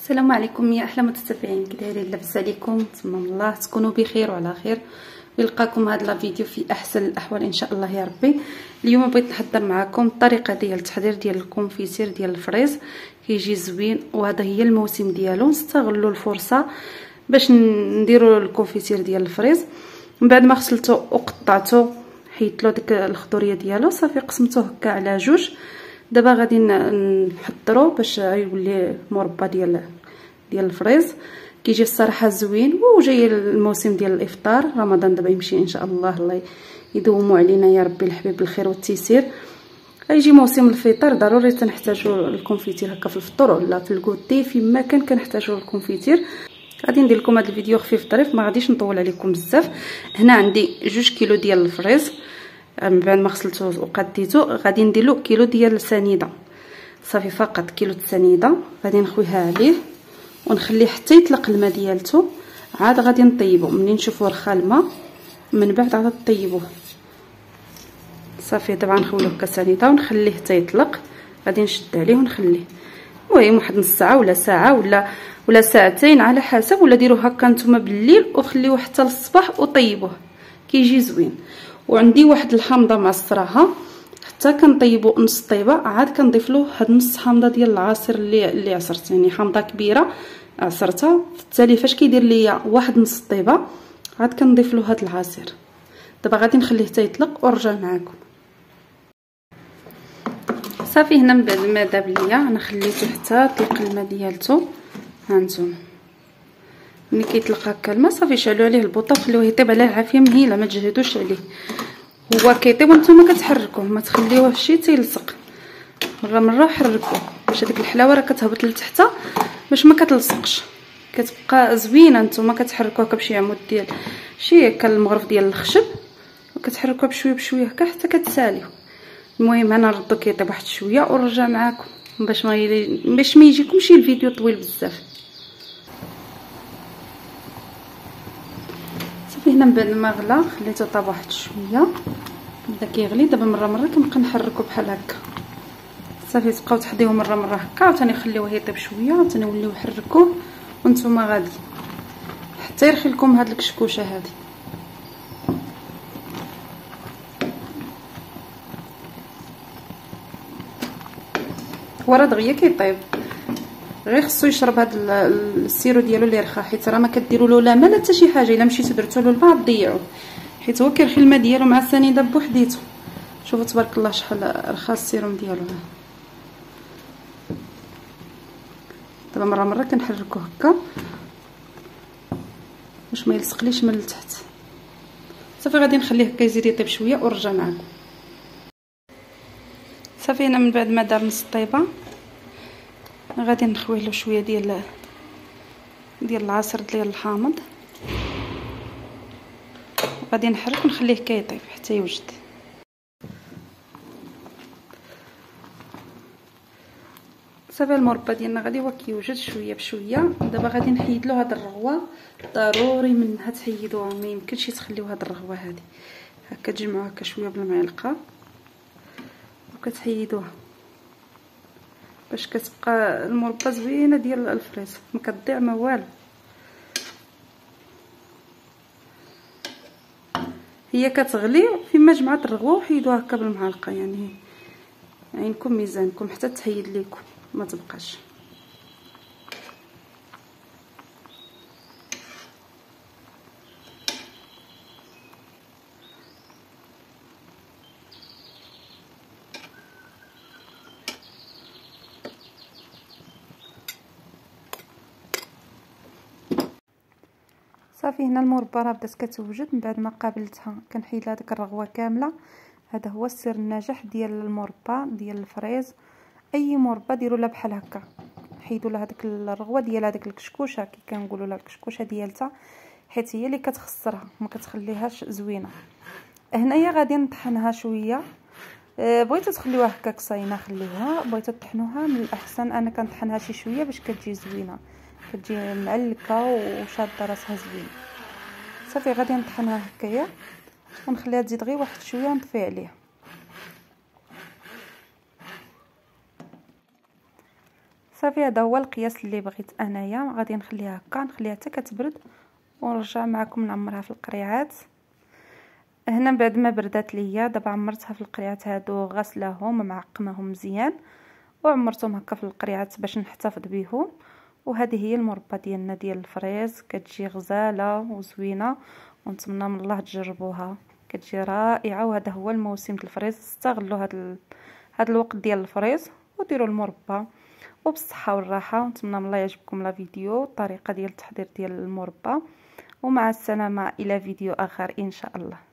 السلام عليكم يا احلى متتبعين، كي دايرين؟ لاباس عليكم؟ نتمنى الله تكونوا بخير وعلى خير ويلقاكم هذا الفيديو في احسن الاحوال ان شاء الله يا ربي. اليوم بغيت نحضر معكم الطريقه ديال التحضير ديال الكونفيتير ديال الفريز، كيجي زوين وهذا هي الموسم ديالو. نستغلوا الفرصه باش نديروا الكونفيتير ديال الفريز. من بعد ما غسلته وقطعته حيدت له ديك الخضوريه ديالو، صافي قسمته هكا على جوج. دابا غادي نحضروا باش يولي مربى ديال الفريز. كيجي الصراحه زوين، وجاي الموسم ديال الافطار، رمضان دابا يمشي ان شاء الله. الله يدوموا علينا يا ربي الحبيب بالخير والتيسير. غيجي موسم الفطر ضروري تنحتاجوا الكونفيتير هكا في الفطور ولا في الكوتي، فيما كان كنحتاجوا الكونفيتير. غادي ندير لكم هذا الفيديو خفيف ظريف، ما غاديش نطول عليكم بزاف. هنا عندي 2 كيلو ديال الفريز، من بعد ما غسلته وقديته غادي ندير له كيلو ديال السنيده. صافي فقط كيلو السنيده غادي نخويها عليه ونخليه حتى يطلق الماء ديالته. عاد غادي نطيبو، منين نشوفوا رخا الماء من بعد عاد نطيبوه. صافي دابا نخويو هكا سنيده ونخليه حتى يطلق. غادي نشد عليه ونخليه المهم واحد نص ساعه ولا ساعه ولا ساعتين على حسب، ولا ديروه هكا نتوما بالليل وخليوه حتى للصباح وطيبوه كيجي زوين. وعندي واحد الحامضه معصراها حتى كنطيبو نص طيبه، عاد كنضيف له هاد نص حامضه ديال العصير اللي عصرت، يعني حامضه كبيره عصرتها. في التالي فاش كيدير ليا واحد نص طيبه عاد كنضيف له هاد العصير. دابا غادي نخليه حتى يطلق ونرجع معكم. صافي هنا من بعد ما داب ليا انا خليته حتى طلق الماء ديالته. ها نتوما ملي كيطلق هكا الماء صافي شعلوا عليه البوطه وخليوه يطيب على العافيه مهيله، ما تجهدوش عليه. هو كيطيب وانتم كتحركوه، ما تخليوه شي تيلصق. مره حركوه باش هذيك الحلاوه راه كتهبط لتحت باش ما كتلصقش، كتبقى زوينه. نتوما كتحركوه هكا بشي عمود ديال شي هكا المغرف ديال الخشب، وكتحركوه بشويه بشويه هكا حتى كتساليو. المهم انا نردو كيطيب واحد شويه ونرجع معكم باش ما يجيكمش الفيديو طويل بزاف. صافي هنا من بعد ما غلا خليته طاب واحد شويه، بدا كيغلي. دابا مره كنبقى نحركو بحال هكا. صافي تبقاو تحضيوه مره هكا وثاني خليوه يطيب شويه وثاني نوليو نحركوه وانتم غادي حتى يرخي لكم هاد الكشكوشه هذه. ورا دغيا كيطيب، غير خصو يشرب هاد السيرو ديالو اللي رخا، حيت راه ما كديروا له لا ماء لا حتى شي حاجه. الا مشيتو درتو له الماء تضيعوه، حيت هو كيرخي الماء ديالو مع السنيده بوحديته. شوفوا تبارك الله شحال رخا السيروم ديالو. دابا مره كنحركوه هكا باش ما يلصقليش من التحت. صافي غادي نخليه هكا يزيد يطيب شويه ونرجع معكم. صافي هنا من بعد ما دار نص طيبه غادي نخويه له شويه ديال العصير ديال الحامض، غادي نحرك ونخليه كيطيب حتى يوجد. صافي المربى ديالنا غادي هو كيوجد شويه بشويه. دابا غادي نحيد له هاد الرغوه، ضروري منها تحيدوها، ما يمكنش تخليو هاد الرغوه هذه هكا. تجمعوها هكا شويه بالمعلقه وكتحيدوها باش كتبقى المربى زوينه ديال الفريز، ما كتضيع ما والو. هي كتغلي فيما جمعت الرغوه وحيدوها هكا بالمعلقه، يعني عينكم ميزانكم حتى تحيد ليكم ما تبقاش. صافي هنا المربى راه بدات كتوجد. من بعد ما قابلتها كنحيد لها ديك الرغوه كامله. هذا هو السر النجاح ديال المربى ديال الفريز. اي مربى ديروا لها بحال هكا، حيدوا لها ديك الرغوه ديال هذيك الكشكوشه كي كنقولوا لها الكشكوشه ديالتها، حيت هي اللي كتخسرها ما كتخليهاش زوينه. هنايا غادي نطحنها شويه. بغيتو تخليوها هكاك صاينه خليوها، بغيتو تطحنوها من الاحسن انا كنطحنها شي شويه باش كتجي زوينه، كتجي معلكه وشاده راسها زوين. صافي غادي نطحنها هكايا ونخليها تزيد غير واحد شويه ونطفي عليها. صافي هذا هو القياس اللي بغيت انايا. غادي نخليها هكا، نخليها حتى كتبرد ونرجع معكم نعمرها في القريعات. هنا بعد ما بردات ليا دابا عمرتها في القريعات هادو، غسلاهم ومعقماهم مزيان وعمرتهم هكا في القريعات باش نحتفظ بهم. وهذه هي المربى ديالنا ديال الفريز، كتجي غزاله وزوينه ونتمنى من الله تجربوها، كتجي رائعه. وهذا هو الموسم ديال الفريز، استغلوا هذا الوقت ديال الفريز وديروا المربى وبالصحه والراحه. نتمنى من الله يعجبكم لا فيديو الطريقه ديال التحضير ديال المربى، ومع السلامه الى فيديو اخر ان شاء الله.